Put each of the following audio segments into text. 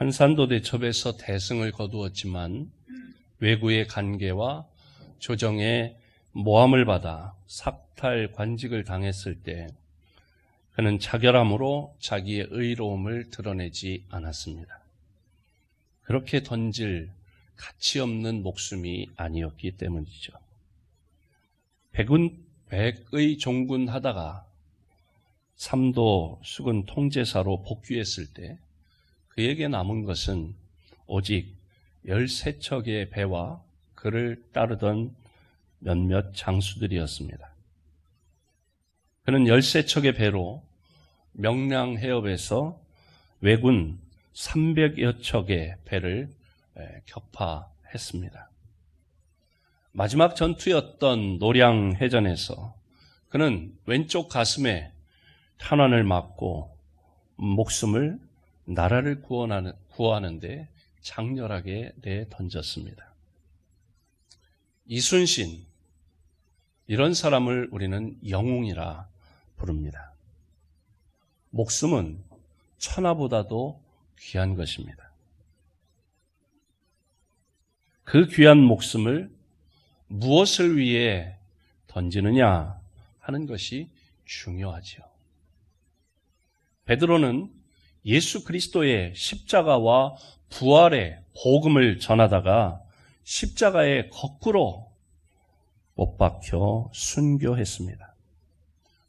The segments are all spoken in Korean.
한산도 대첩에서 대승을 거두었지만 외구의 간계와 조정의 모함을 받아 삭탈 관직을 당했을 때 그는 자결함으로 자기의 의로움을 드러내지 않았습니다. 그렇게 던질 가치 없는 목숨이 아니었기 때문이죠. 백의 종군하다가 삼도 수군 통제사로 복귀했을 때 그에게 남은 것은 오직 13척의 배와 그를 따르던 몇몇 장수들이었습니다. 그는 13척의 배로 명량해협에서 왜군 300여 척의 배를 격파했습니다. 마지막 전투였던 노량해전에서 그는 왼쪽 가슴에 탄환을 맞고 목숨을 나라를 구하는데 장렬하게 내던졌습니다. 이순신, 이런 사람을 우리는 영웅이라 부릅니다. 목숨은 천하보다도 귀한 것입니다. 그 귀한 목숨을 무엇을 위해 던지느냐 하는 것이 중요하지요. 베드로는 예수 그리스도의 십자가와 부활의 복음을 전하다가 십자가에 거꾸로 못 박혀 순교했습니다.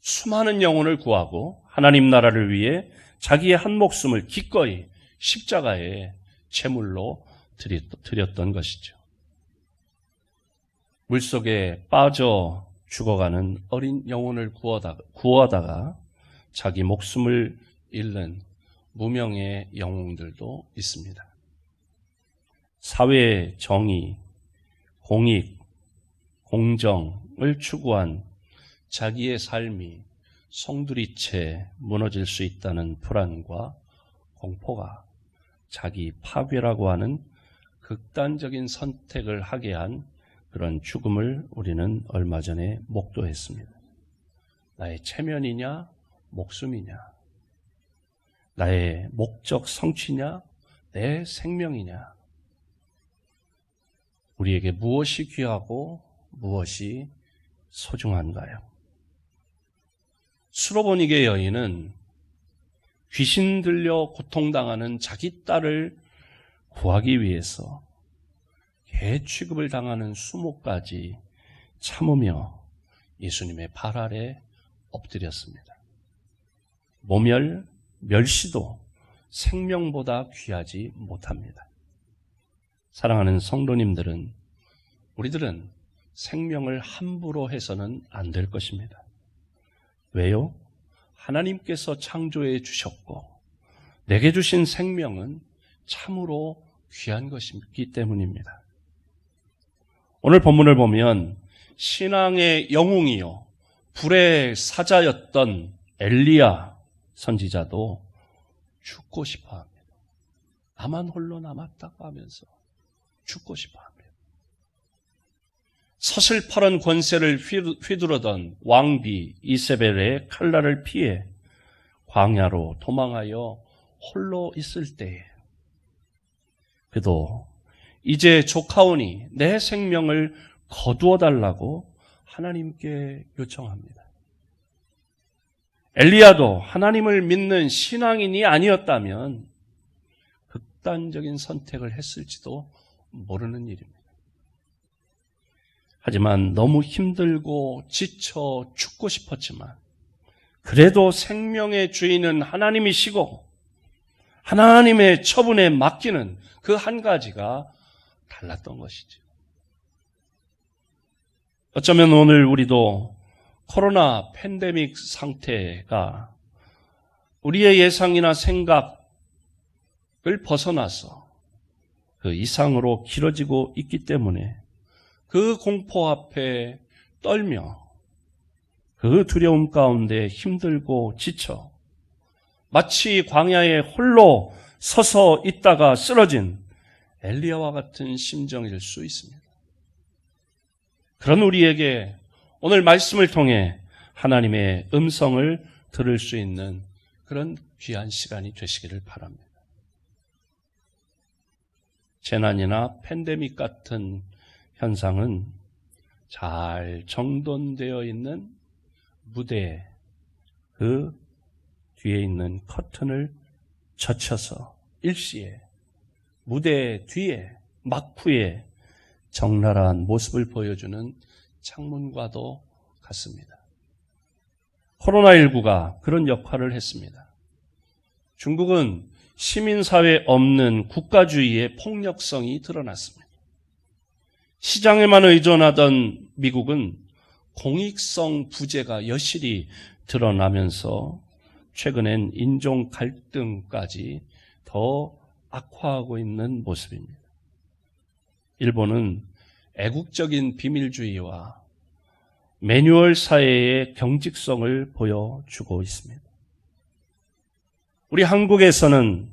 수많은 영혼을 구하고 하나님 나라를 위해 자기의 한 목숨을 기꺼이 십자가에 제물로 드렸던 것이죠. 물속에 빠져 죽어가는 어린 영혼을 구하다가 자기 목숨을 잃는 무명의 영웅들도 있습니다. 사회의 정의, 공익, 공정을 추구한 자기의 삶이 송두리째 무너질 수 있다는 불안과 공포가 자기 파괴라고 하는 극단적인 선택을 하게 한 그런 죽음을 우리는 얼마 전에 목도했습니다. 나의 체면이냐, 목숨이냐, 나의 목적 성취냐, 내 생명이냐, 우리에게 무엇이 귀하고 무엇이 소중한가요? 수로보니게 여인은 귀신 들려 고통당하는 자기 딸을 구하기 위해서 개 취급을 당하는 수모까지 참으며 예수님의 발 아래 엎드렸습니다. 모멸, 멸시도 생명보다 귀하지 못합니다. 사랑하는 성도님들은, 우리들은 생명을 함부로 해서는 안 될 것입니다. 왜요? 하나님께서 창조해 주셨고 내게 주신 생명은 참으로 귀한 것이기 때문입니다. 오늘 본문을 보면 신앙의 영웅이요 불의 사자였던 엘리야 선지자도 죽고 싶어 합니다. 나만 홀로 남았다고 하면서 죽고 싶어 합니다. 서슬퍼런 권세를 휘두르던 왕비 이세벨의 칼날을 피해 광야로 도망하여 홀로 있을 때에 그도 이제 조카오니 내 생명을 거두어 달라고 하나님께 요청합니다. 엘리야도 하나님을 믿는 신앙인이 아니었다면 극단적인 선택을 했을지도 모르는 일입니다. 하지만 너무 힘들고 지쳐 죽고 싶었지만 그래도 생명의 주인은 하나님이시고 하나님의 처분에 맡기는 그 한 가지가 달랐던 것이죠. 어쩌면 오늘 우리도 코로나 팬데믹 상태가 우리의 예상이나 생각을 벗어나서 그 이상으로 길어지고 있기 때문에 그 공포 앞에 떨며 그 두려움 가운데 힘들고 지쳐 마치 광야에 홀로 서서 있다가 쓰러진 엘리야와 같은 심정일 수 있습니다. 그런 우리에게 오늘 말씀을 통해 하나님의 음성을 들을 수 있는 그런 귀한 시간이 되시기를 바랍니다. 재난이나 팬데믹 같은 현상은 잘 정돈되어 있는 무대 그 뒤에 있는 커튼을 젖혀서 일시에 무대 뒤에 막후에 적나라한 모습을 보여주는 창문과도 같습니다. 코로나19가 그런 역할을 했습니다. 중국은 시민사회 없는 국가주의의 폭력성이 드러났습니다. 시장에만 의존하던 미국은 공익성 부재가 여실히 드러나면서 최근엔 인종 갈등까지 더 악화하고 있는 모습입니다. 일본은 애국적인 비밀주의와 매뉴얼 사회의 경직성을 보여주고 있습니다. 우리 한국에서는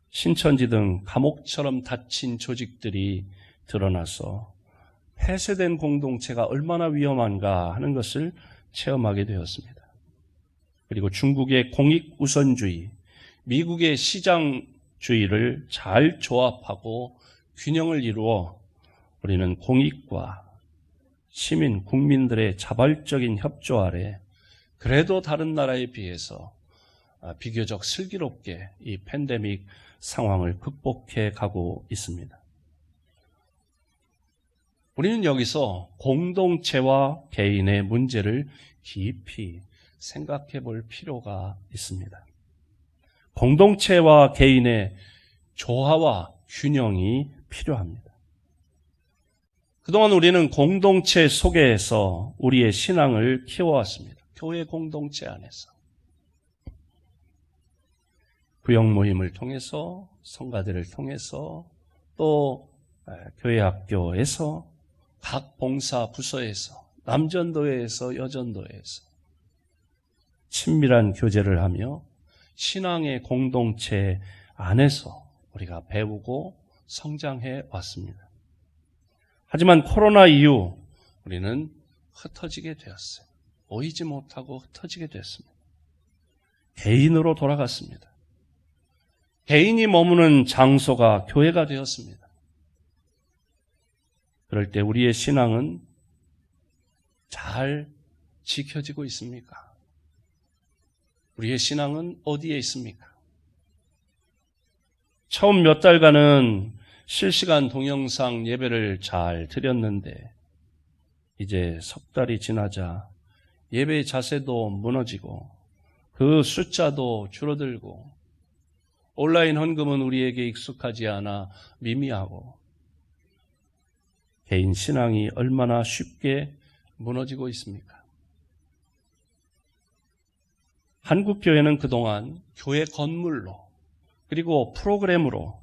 신천지 등 감옥처럼 닫힌 조직들이 드러나서 폐쇄된 공동체가 얼마나 위험한가 하는 것을 체험하게 되었습니다. 그리고 중국의 공익 우선주의, 미국의 시장주의를 잘 조합하고 균형을 이루어 우리는 공익과 시민, 국민들의 자발적인 협조 아래 그래도 다른 나라에 비해서 비교적 슬기롭게 이 팬데믹 상황을 극복해 가고 있습니다. 우리는 여기서 공동체와 개인의 문제를 깊이 생각해 볼 필요가 있습니다. 공동체와 개인의 조화와 균형이 필요합니다. 그동안 우리는 공동체 속에서 우리의 신앙을 키워왔습니다. 교회 공동체 안에서. 구역 모임을 통해서, 성가대를 통해서, 또 교회 학교에서, 각 봉사 부서에서, 남전도회에서, 여전도회에서 친밀한 교제를 하며 신앙의 공동체 안에서 우리가 배우고 성장해 왔습니다. 하지만 코로나 이후 우리는 흩어지게 되었어요. 모이지 못하고 흩어지게 됐습니다. 개인으로 돌아갔습니다. 개인이 머무는 장소가 교회가 되었습니다. 그럴 때 우리의 신앙은 잘 지켜지고 있습니까? 우리의 신앙은 어디에 있습니까? 처음 몇 달간은 실시간 동영상 예배를 잘 드렸는데 이제 석 달이 지나자 예배의 자세도 무너지고 그 숫자도 줄어들고 온라인 헌금은 우리에게 익숙하지 않아 미미하고 개인 신앙이 얼마나 쉽게 무너지고 있습니까? 한국교회는 그동안 교회 건물로 그리고 프로그램으로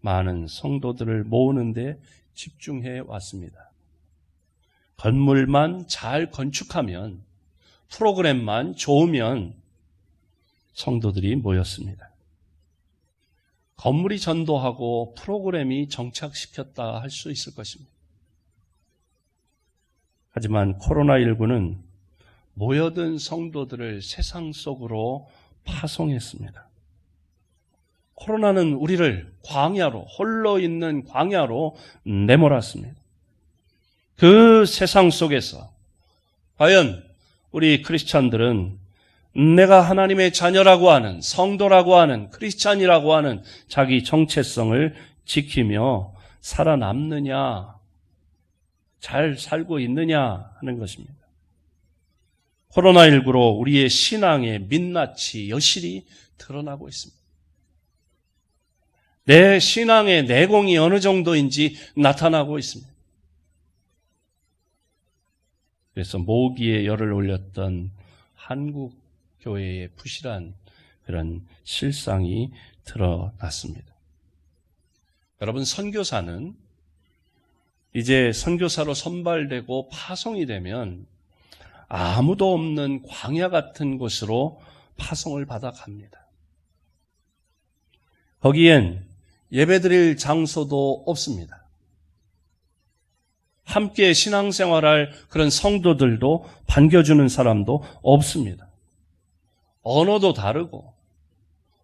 많은 성도들을 모으는 데 집중해 왔습니다. 건물만 잘 건축하면, 프로그램만 좋으면 성도들이 모였습니다. 건물이 전도하고 프로그램이 정착시켰다 할 수 있을 것입니다. 하지만 코로나19는 모여든 성도들을 세상 속으로 파송했습니다. 코로나는 우리를 광야로, 홀로 있는 광야로 내몰았습니다. 그 세상 속에서 과연 우리 크리스찬들은 내가 하나님의 자녀라고 하는, 성도라고 하는, 크리스찬이라고 하는 자기 정체성을 지키며 살아남느냐, 잘 살고 있느냐 하는 것입니다. 코로나19로 우리의 신앙의 민낯이 여실히 드러나고 있습니다. 내 신앙의 내공이 어느 정도인지 나타나고 있습니다. 그래서 모기에 열을 올렸던 한국 교회의 부실한 그런 실상이 드러났습니다. 여러분, 선교사는 이제 선교사로 선발되고 파송이 되면 아무도 없는 광야 같은 곳으로 파송을 받아 갑니다. 거기엔 예배드릴 장소도 없습니다. 함께 신앙생활할 그런 성도들도 반겨주는 사람도 없습니다. 언어도 다르고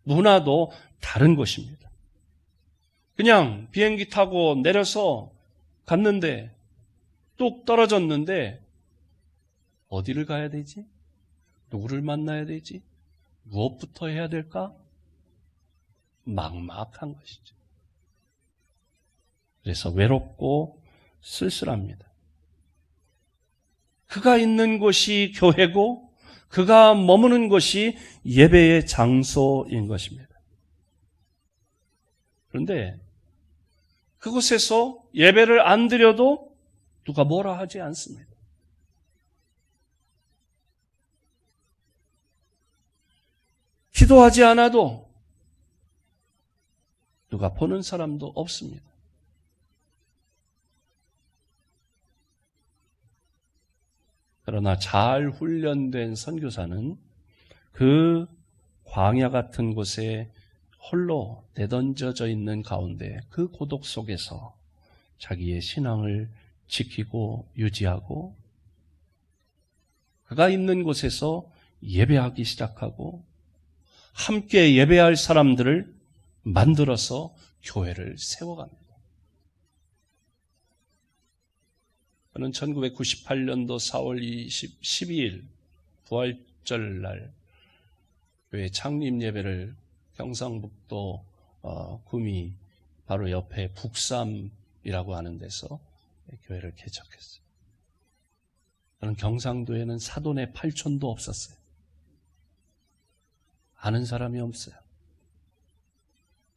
문화도 다른 곳입니다. 그냥 비행기 타고 내려서 갔는데 뚝 떨어졌는데 어디를 가야 되지? 누구를 만나야 되지? 무엇부터 해야 될까? 막막한 것이죠. 그래서 외롭고 쓸쓸합니다. 그가 있는 곳이 교회고 그가 머무는 곳이 예배의 장소인 것입니다. 그런데 그곳에서 예배를 안 드려도 누가 뭐라 하지 않습니다. 기도하지 않아도 누가 보는 사람도 없습니다. 그러나 잘 훈련된 선교사는 그 광야 같은 곳에 홀로 내던져져 있는 가운데 그 고독 속에서 자기의 신앙을 지키고 유지하고 그가 있는 곳에서 예배하기 시작하고 함께 예배할 사람들을 만들어서 교회를 세워갑니다. 저는 1998년도 4월 12일 부활절 날 교회 창립 예배를 경상북도 구미 바로 옆에 북삼이라고 하는 데서 교회를 개척했어요. 저는 경상도에는 사돈의 8촌도 없었어요. 아는 사람이 없어요.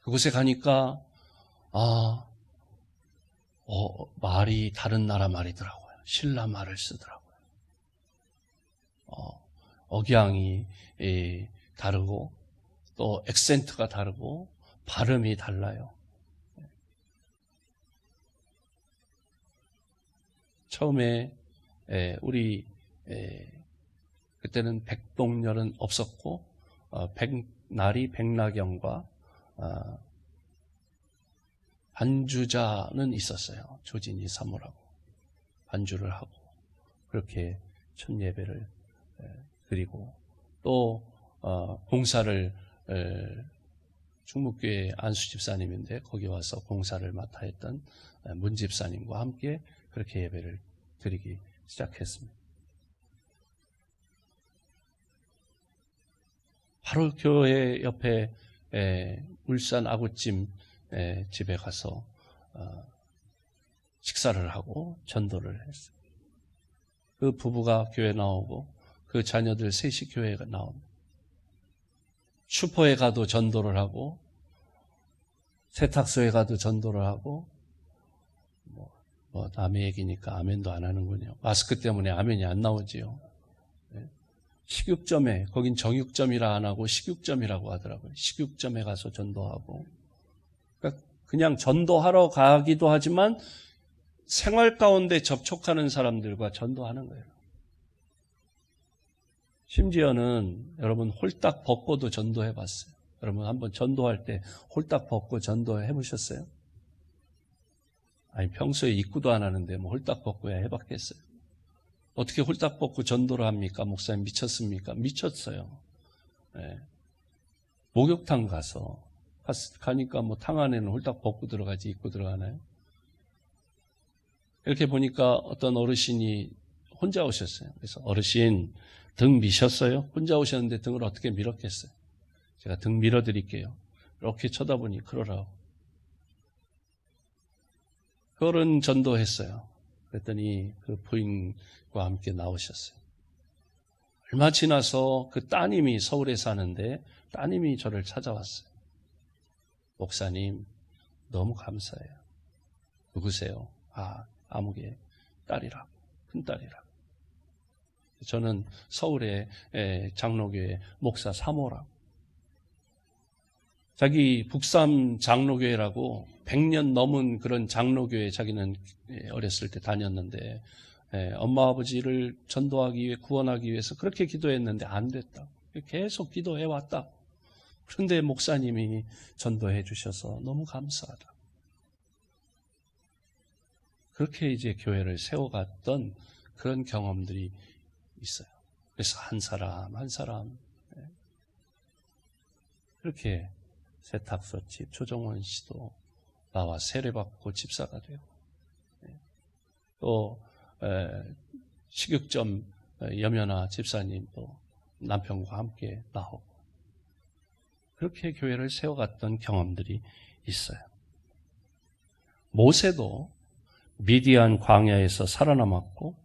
그곳에 가니까 말이 다른 나라 말이더라고요. 신라 말을 쓰더라고요. 억양이 다르고 또 액센트가 다르고 발음이 달라요. 처음에 우리 그때는 백동열은 없었고 백나리 백나경과 반주자는 있었어요. 조진이 사모라고 반주를 하고 그렇게 첫 예배를 드리고 또 공사를 충북교회 안수 집사님인데 거기 와서 공사를 맡아 했던 문 집사님과 함께 그렇게 예배를 드리기 시작했습니다. 바로 교회 옆에 울산 아구찜 집에 가서 식사를 하고 전도를 했어요. 그 부부가 교회 나오고 그 자녀들 셋이 교회에 나옵니다. 슈퍼에 가도 전도를 하고 세탁소에 가도 전도를 하고 남의 얘기니까 아멘도 안 하는군요. 마스크 때문에 아멘이 안 나오지요. 식육점에 거긴 정육점이라 안 하고 식육점이라고 하더라고요. 식육점에 가서 전도하고 그러니까 그냥 전도하러 가기도 하지만 생활 가운데 접촉하는 사람들과 전도하는 거예요. 심지어는 여러분 홀딱 벗고도 전도해 봤어요. 여러분 한번 전도할 때 홀딱 벗고 전도해 보셨어요? 아니 평소에 입구도 안 하는데 뭐 홀딱 벗고야 해봤겠어요? 어떻게 홀딱 벗고 전도를 합니까? 목사님 미쳤습니까? 미쳤어요. 네. 목욕탕 가니까 뭐 탕 안에는 홀딱 벗고 들어가지 입고 들어가나요? 이렇게 보니까 어떤 어르신이 혼자 오셨어요. 그래서 어르신 등 미셨어요? 혼자 오셨는데 등을 어떻게 밀었겠어요? 제가 등 밀어드릴게요. 이렇게 쳐다보니 그러라고. 그 어른 전도했어요. 그랬더니 그 부인과 함께 나오셨어요. 얼마 지나서 그 따님이 서울에 사는데 따님이 저를 찾아왔어요. 목사님 너무 감사해요. 누구세요? 아무개 딸이라고, 큰딸이라고. 저는 서울의 장로교회 목사 사모라고. 자기 북삼 장로교회라고 100년 넘은 그런 장로교회 자기는 어렸을 때 다녔는데 엄마 아버지를 전도하기 위해 구원하기 위해서 그렇게 기도했는데 안 됐다. 계속 기도해왔다. 그런데 목사님이 전도해 주셔서 너무 감사하다. 그렇게 이제 교회를 세워갔던 그런 경험들이 있어요. 그래서 한 사람 한 사람 그렇게 세탁소 집 조정원 씨도 나와 세례받고 집사가 되고, 또 식육점 염연아 집사님도 남편과 함께 나오고, 그렇게 교회를 세워갔던 경험들이 있어요. 모세도 미디안 광야에서 살아남았고,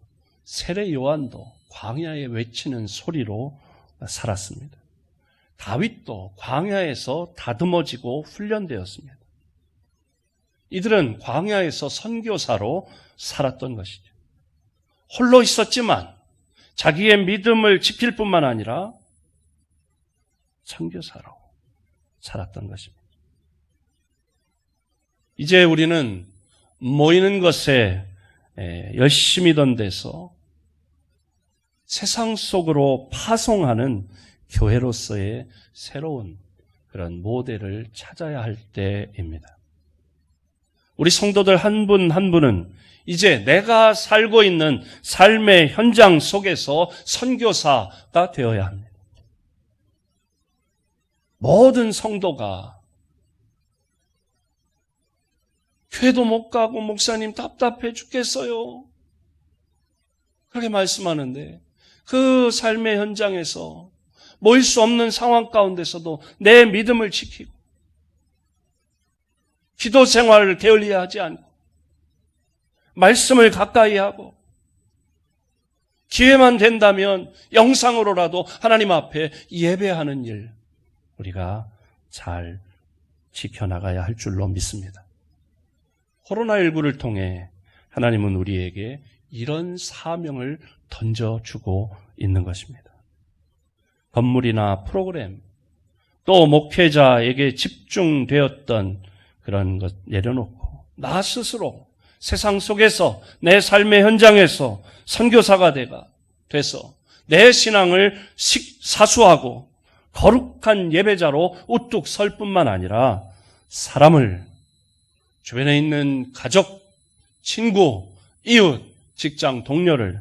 세례 요한도 광야에 외치는 소리로 살았습니다. 다윗도 광야에서 다듬어지고 훈련되었습니다. 이들은 광야에서 선교사로 살았던 것이죠. 홀로 있었지만 자기의 믿음을 지킬 뿐만 아니라 선교사로 살았던 것입니다. 이제 우리는 모이는 것에 열심히던 데서 세상 속으로 파송하는 교회로서의 새로운 그런 모델을 찾아야 할 때입니다. 우리 성도들 한 분 한 분은 이제 내가 살고 있는 삶의 현장 속에서 선교사가 되어야 합니다. 모든 성도가 교회도 못 가고 목사님 답답해 죽겠어요, 그렇게 말씀하는데, 그 삶의 현장에서 모일 수 없는 상황 가운데서도 내 믿음을 지키고 기도 생활을 게을리하지 않고 말씀을 가까이 하고 기회만 된다면 영상으로라도 하나님 앞에 예배하는 일, 우리가 잘 지켜나가야 할 줄로 믿습니다. 코로나19를 통해 하나님은 우리에게 이런 사명을 던져주고 있는 것입니다. 건물이나 프로그램, 또 목회자에게 집중되었던 그런 것 내려놓고 나 스스로 세상 속에서 내 삶의 현장에서 선교사가 돼서 내 신앙을 사수하고 거룩한 예배자로 우뚝 설 뿐만 아니라 사람을, 주변에 있는 가족, 친구, 이웃, 직장 동료를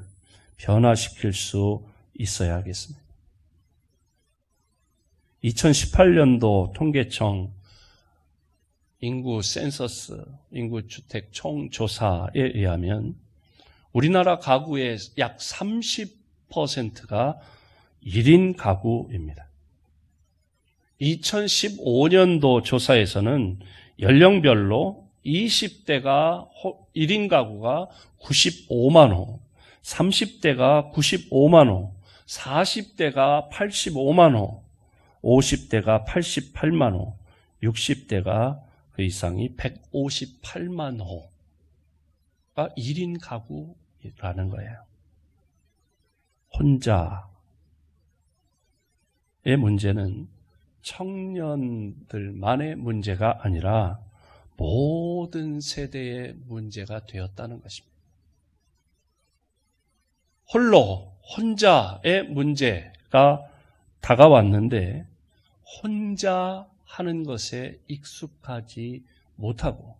변화시킬 수 있어야 하겠습니다. 2018년도 통계청 인구 센서스, 인구 주택 총조사에 의하면 우리나라 가구의 약 30%가 1인 가구입니다. 2015년도 조사에서는 연령별로 20대가 1인 가구가 95만 호, 30대가 95만 호, 40대가 85만 호, 50대가 88만 호, 60대가 그 이상이 158만 호가 1인 가구라는 거예요. 혼자의 문제는 청년들만의 문제가 아니라 모든 세대의 문제가 되었다는 것입니다. 혼자의 문제가 다가왔는데 혼자 하는 것에 익숙하지 못하고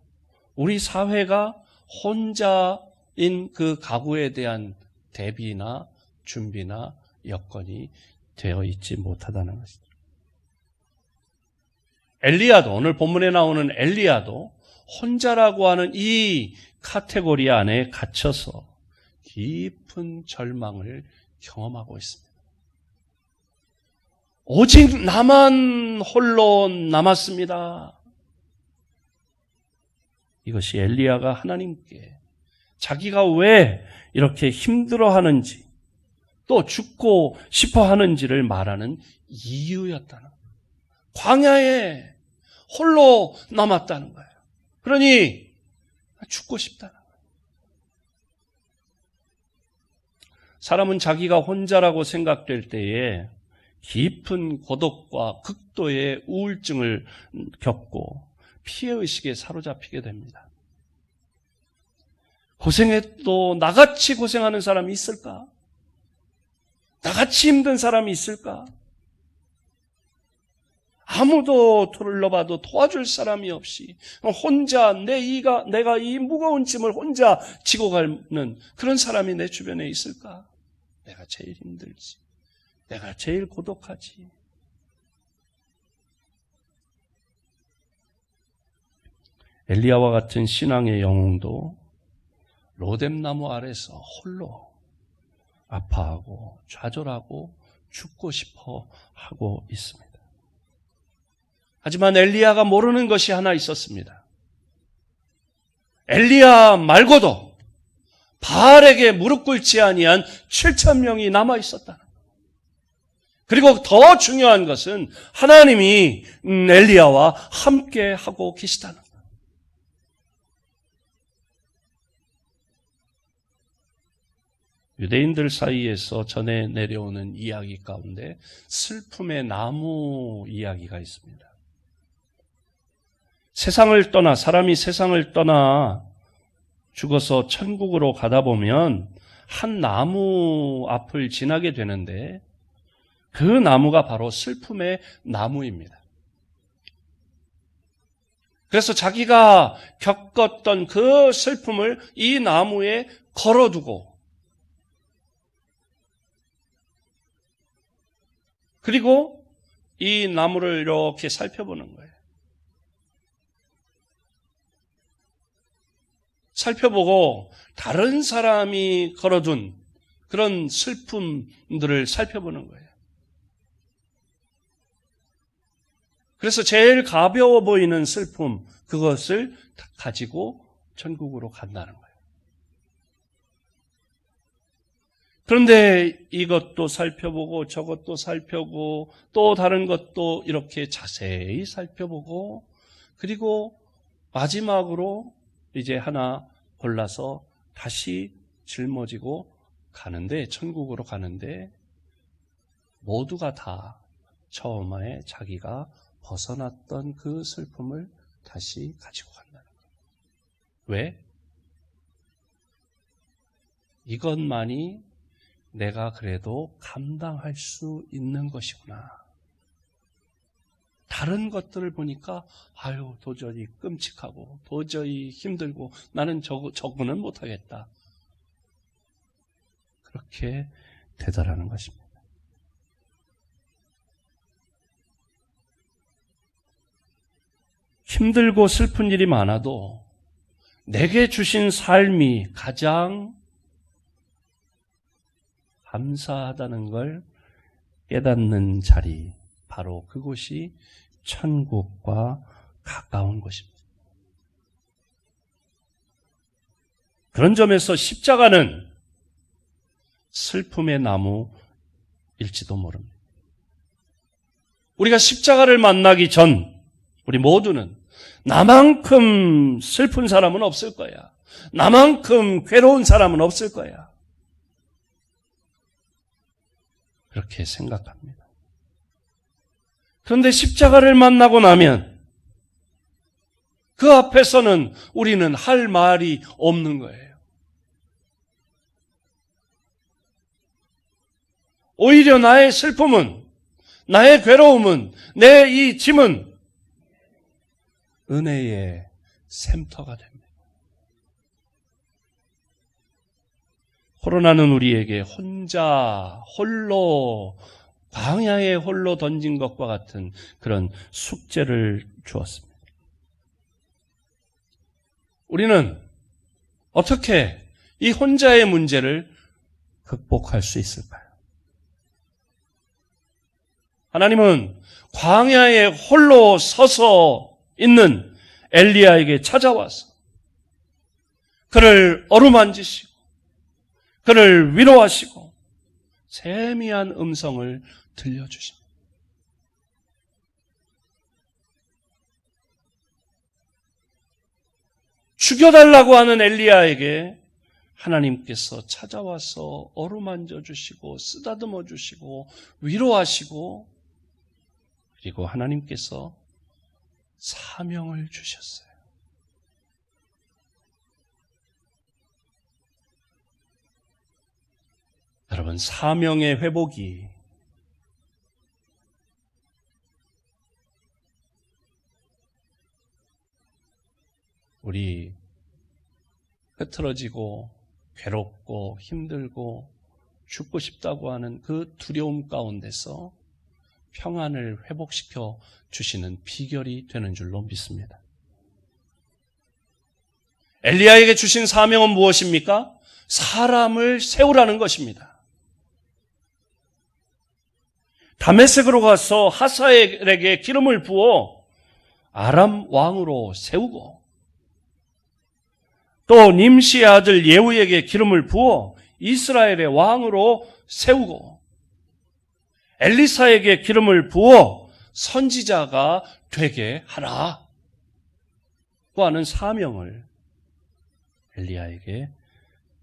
우리 사회가 혼자인 그 가구에 대한 대비나 준비나 여건이 되어 있지 못하다는 것이죠. 엘리야도, 오늘 본문에 나오는 엘리야도 혼자라고 하는 이 카테고리 안에 갇혀서 깊은 절망을 경험하고 있습니다. 오직 나만 홀로 남았습니다. 이것이 엘리야가 하나님께 자기가 왜 이렇게 힘들어하는지 또 죽고 싶어 하는지를 말하는 이유였다는 거예요. 광야에 홀로 남았다는 거예요. 그러니 죽고 싶다는 거예요. 사람은 자기가 혼자라고 생각될 때에 깊은 고독과 극도의 우울증을 겪고 피해의식에 사로잡히게 됩니다. 고생해도 나같이 고생하는 사람이 있을까? 나같이 힘든 사람이 있을까? 아무도 둘러봐도 도와줄 사람이 없이 혼자 내가 이 무거운 짐을 혼자 지고 가는 그런 사람이 내 주변에 있을까? 내가 제일 힘들지. 내가 제일 고독하지. 엘리야와 같은 신앙의 영웅도 로뎀나무 아래서 홀로 아파하고 좌절하고 죽고 싶어 하고 있습니다. 하지만 엘리야가 모르는 것이 하나 있었습니다. 엘리야 말고도 바알에게 무릎 꿇지 아니한 7,000명이 남아 있었다는 것. 그리고 더 중요한 것은 하나님이 엘리야와 함께 하고 계시다는 것. 유대인들 사이에서 전해 내려오는 이야기 가운데 슬픔의 나무 이야기가 있습니다. 사람이 세상을 떠나 죽어서 천국으로 가다 보면 한 나무 앞을 지나게 되는데 그 나무가 바로 슬픔의 나무입니다. 그래서 자기가 겪었던 그 슬픔을 이 나무에 걸어두고 그리고 이 나무를 이렇게 살펴보는 거예요. 살펴보고 다른 사람이 걸어둔 그런 슬픔들을 살펴보는 거예요. 그래서 제일 가벼워 보이는 슬픔, 그것을 가지고 천국으로 간다는 거예요. 그런데 이것도 살펴보고 저것도 살펴보고 또 다른 것도 이렇게 자세히 살펴보고 그리고 마지막으로 이제 하나 골라서 다시 짊어지고 가는데 천국으로 가는데 모두가 다 처음에 자기가 벗어났던 그 슬픔을 다시 가지고 간다는 거예요. 왜? 이것만이 내가 그래도 감당할 수 있는 것이구나. 다른 것들을 보니까 도저히 끔찍하고 도저히 힘들고 나는 저거는 못하겠다. 그렇게 되더라는 것입니다. 힘들고 슬픈 일이 많아도 내게 주신 삶이 가장 감사하다는 걸 깨닫는 자리, 바로 그곳이 천국과 가까운 것입니다. 그런 점에서 십자가는 슬픔의 나무일지도 모릅니다. 우리가 십자가를 만나기 전 우리 모두는 나만큼 슬픈 사람은 없을 거야. 나만큼 괴로운 사람은 없을 거야. 그렇게 생각합니다. 그런데 십자가를 만나고 나면 그 앞에서는 우리는 할 말이 없는 거예요. 오히려 나의 슬픔은, 나의 괴로움은, 내 이 짐은 은혜의 샘터가 됩니다. 코로나는 우리에게 홀로 광야에 홀로 던진 것과 같은 그런 숙제를 주었습니다. 우리는 어떻게 이 혼자의 문제를 극복할 수 있을까요? 하나님은 광야에 홀로 서서 있는 엘리야에게 찾아와서 그를 어루만지시고 그를 위로하시고 세미한 음성을 들려주십니다. 죽여달라고 하는 엘리야에게 하나님께서 찾아와서 어루만져 주시고 쓰다듬어 주시고 위로하시고 그리고 하나님께서 사명을 주셨어요. 여러분, 사명의 회복이 우리 흐트러지고 괴롭고 힘들고 죽고 싶다고 하는 그 두려움 가운데서 평안을 회복시켜 주시는 비결이 되는 줄로 믿습니다. 엘리야에게 주신 사명은 무엇입니까? 사람을 세우라는 것입니다. 다메섹으로 가서 하사엘에게 기름을 부어 아람 왕으로 세우고, 또 님시의 아들 예후에게 기름을 부어 이스라엘의 왕으로 세우고, 엘리사에게 기름을 부어 선지자가 되게 하라고 하는 사명을 엘리야에게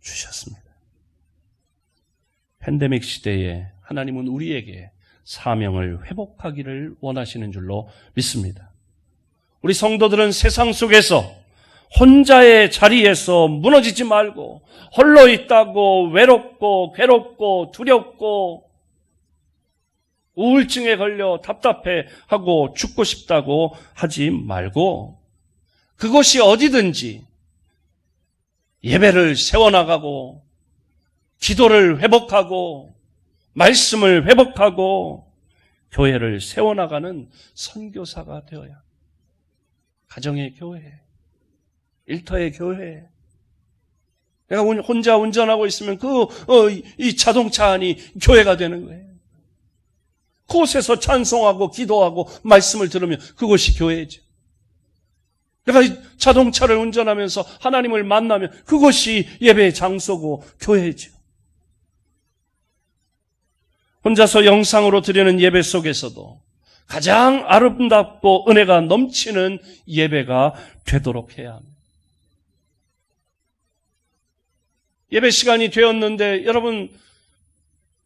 주셨습니다. 팬데믹 시대에 하나님은 우리에게 사명을 회복하기를 원하시는 줄로 믿습니다. 우리 성도들은 세상 속에서 혼자의 자리에서 무너지지 말고 홀로 있다고 외롭고 괴롭고 두렵고 우울증에 걸려 답답해하고 죽고 싶다고 하지 말고, 그곳이 어디든지 예배를 세워나가고 기도를 회복하고 말씀을 회복하고 교회를 세워나가는 선교사가 되어야, 가정의 교회, 일터의 교회, 내가 혼자 운전하고 있으면 이 자동차 안이 교회가 되는 거예요. 그곳에서 찬송하고 기도하고 말씀을 들으면 그것이 교회죠. 내가 자동차를 운전하면서 하나님을 만나면 그것이 예배의 장소고 교회죠. 혼자서 영상으로 드리는 예배 속에서도 가장 아름답고 은혜가 넘치는 예배가 되도록 해야 합니다. 예배 시간이 되었는데 여러분,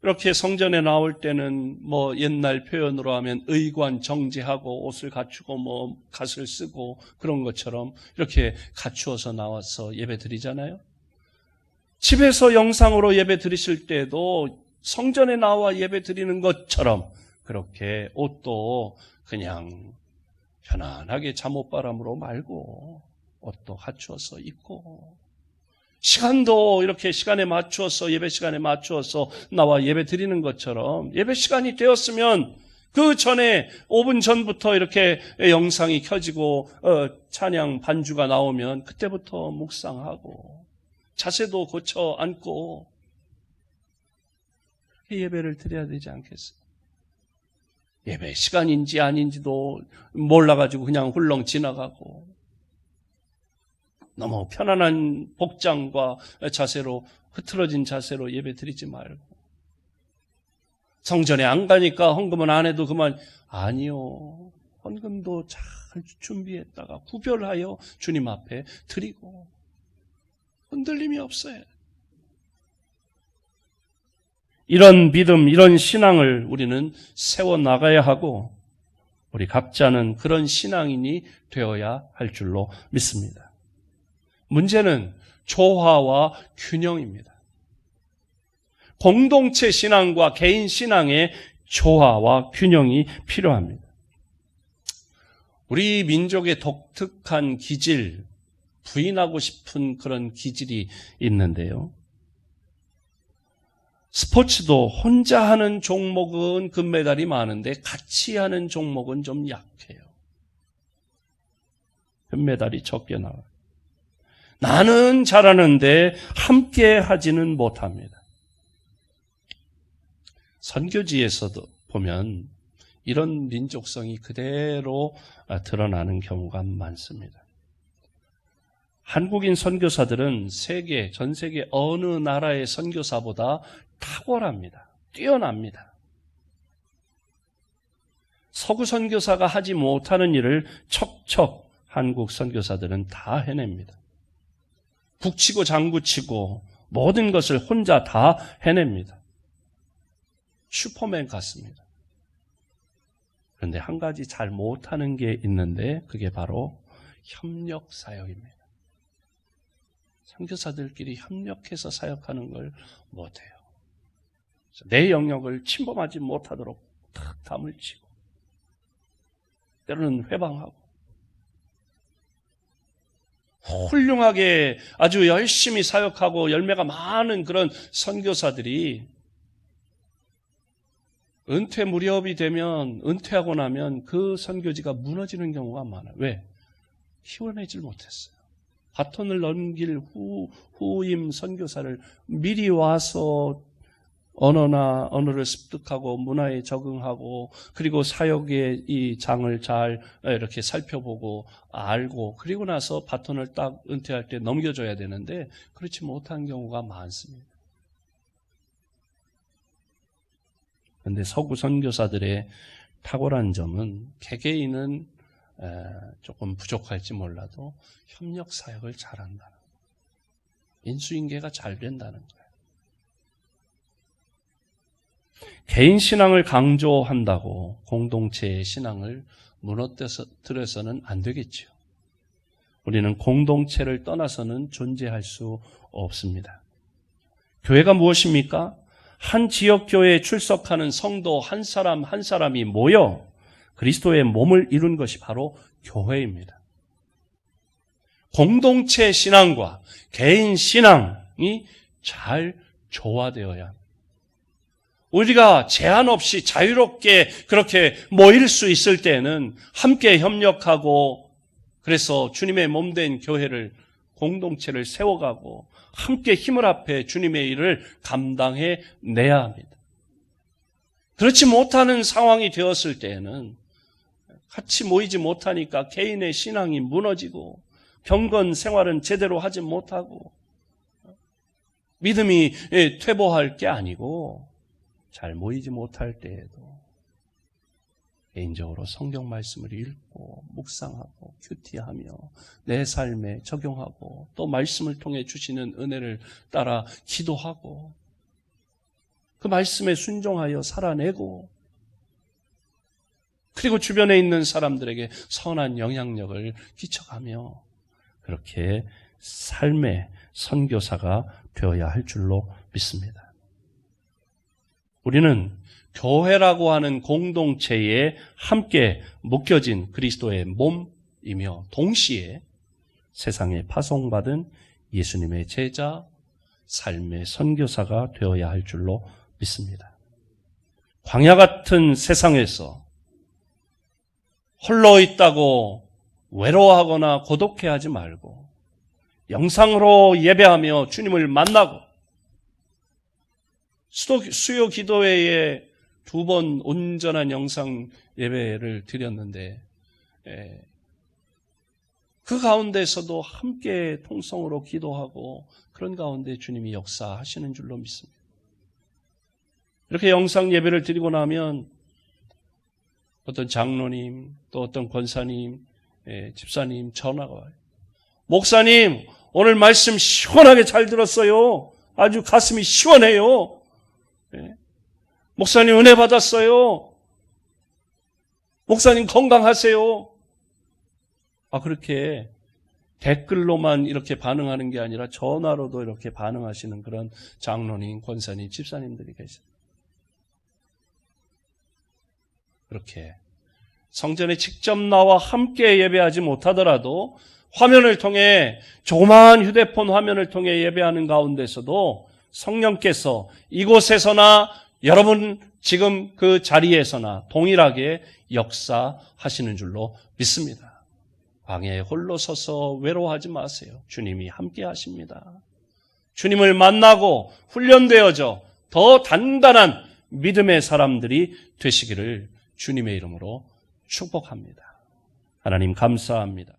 이렇게 성전에 나올 때는 옛날 표현으로 하면 의관 정제하고 옷을 갖추고 갓을 쓰고 그런 것처럼 이렇게 갖추어서 나와서 예배 드리잖아요. 집에서 영상으로 예배 드리실 때도 성전에 나와 예배 드리는 것처럼 그렇게 옷도 그냥 편안하게 잠옷바람으로 말고 옷도 갖추어서 입고, 시간도 이렇게 시간에 맞추어서, 예배 시간에 맞추어서 나와 예배 드리는 것처럼 예배 시간이 되었으면 그 전에 5분 전부터 이렇게 영상이 켜지고 찬양 반주가 나오면 그때부터 묵상하고 자세도 고쳐 앉고 예배를 드려야 되지 않겠어요? 예배 시간인지 아닌지도 몰라가지고 그냥 훌렁 지나가고, 너무 편안한 복장과 자세로, 흐트러진 자세로 예배 드리지 말고, 성전에 안 가니까 헌금은 안 해도 그만. 아니요, 헌금도 잘 준비했다가 구별하여 주님 앞에 드리고 흔들림이 없어요. 이런 믿음, 이런 신앙을 우리는 세워나가야 하고, 우리 각자는 그런 신앙인이 되어야 할 줄로 믿습니다. 문제는 조화와 균형입니다. 공동체 신앙과 개인 신앙의 조화와 균형이 필요합니다. 우리 민족의 독특한 기질, 부인하고 싶은 그런 기질이 있는데요. 스포츠도 혼자 하는 종목은 금메달이 많은데 같이 하는 종목은 좀 약해요. 금메달이 적게 나와요. 나는 잘하는데 함께 하지는 못합니다. 선교지에서도 보면 이런 민족성이 그대로 드러나는 경우가 많습니다. 한국인 선교사들은 전 세계 어느 나라의 선교사보다 탁월합니다. 뛰어납니다. 서구 선교사가 하지 못하는 일을 척척 한국 선교사들은 다 해냅니다. 북치고 장구치고 모든 것을 혼자 다 해냅니다. 슈퍼맨 같습니다. 그런데 한 가지 잘 못하는 게 있는데 그게 바로 협력 사역입니다. 선교사들끼리 협력해서 사역하는 걸 못해요. 내 영역을 침범하지 못하도록 탁 담을 치고 때로는 회방하고 훌륭하게 아주 열심히 사역하고 열매가 많은 그런 선교사들이 은퇴 무렵이 되면, 은퇴하고 나면 그 선교지가 무너지는 경우가 많아요. 왜? 키워내질 못했어요. 바톤을 넘길 후임 선교사를 미리 와서 언어를 습득하고 문화에 적응하고 그리고 사역의 이 장을 잘 이렇게 살펴보고 알고 그리고 나서 바톤을 딱 은퇴할 때 넘겨줘야 되는데 그렇지 못한 경우가 많습니다. 그런데 서구 선교사들의 탁월한 점은 개개인은 조금 부족할지 몰라도 협력 사역을 잘한다는 거예요. 인수인계가 잘 된다는 거예요. 개인 신앙을 강조한다고 공동체의 신앙을 무너뜨려서는 안 되겠죠. 우리는 공동체를 떠나서는 존재할 수 없습니다. 교회가 무엇입니까? 한 지역교회에 출석하는 성도 한 사람 한 사람이 모여 그리스도의 몸을 이룬 것이 바로 교회입니다. 공동체 신앙과 개인 신앙이 잘 조화되어야 합니다. 우리가 제한 없이 자유롭게 그렇게 모일 수 있을 때는 함께 협력하고 그래서 주님의 몸된 교회를 공동체를 세워가고 함께 힘을 합해 주님의 일을 감당해 내야 합니다. 그렇지 못하는 상황이 되었을 때에는 같이 모이지 못하니까 개인의 신앙이 무너지고 경건 생활은 제대로 하지 못하고 믿음이 퇴보할 게 아니고 잘 모이지 못할 때에도 개인적으로 성경 말씀을 읽고 묵상하고 큐티하며 내 삶에 적용하고 또 말씀을 통해 주시는 은혜를 따라 기도하고 그 말씀에 순종하여 살아내고 그리고 주변에 있는 사람들에게 선한 영향력을 끼쳐가며 그렇게 삶의 선교사가 되어야 할 줄로 믿습니다. 우리는 교회라고 하는 공동체에 함께 묶여진 그리스도의 몸이며 동시에 세상에 파송받은 예수님의 제자, 삶의 선교사가 되어야 할 줄로 믿습니다. 광야 같은 세상에서 홀로 있다고 외로워하거나 고독해하지 말고 영상으로 예배하며 주님을 만나고 수요 기도회에 2번 온전한 영상 예배를 드렸는데 그 가운데서도 함께 통성으로 기도하고 그런 가운데 주님이 역사하시는 줄로 믿습니다. 이렇게 영상 예배를 드리고 나면 어떤 장로님 또 어떤 권사님 집사님 전화가 와요. 목사님 오늘 말씀 시원하게 잘 들었어요. 아주 가슴이 시원해요. 목사님 은혜 받았어요. 목사님 건강하세요. 그렇게 댓글로만 이렇게 반응하는 게 아니라 전화로도 이렇게 반응하시는 그런 장로님, 권사님, 집사님들이 계십니다. 그렇게 성전에 직접 나와 함께 예배하지 못하더라도 화면을 통해 조그마한 휴대폰 화면을 통해 예배하는 가운데서도 성령께서 이곳에서나 여러분 지금 그 자리에서나 동일하게 역사하시는 줄로 믿습니다. 방에 홀로 서서 외로워하지 마세요. 주님이 함께 하십니다. 주님을 만나고 훈련되어져 더 단단한 믿음의 사람들이 되시기를 주님의 이름으로 축복합니다. 하나님 감사합니다.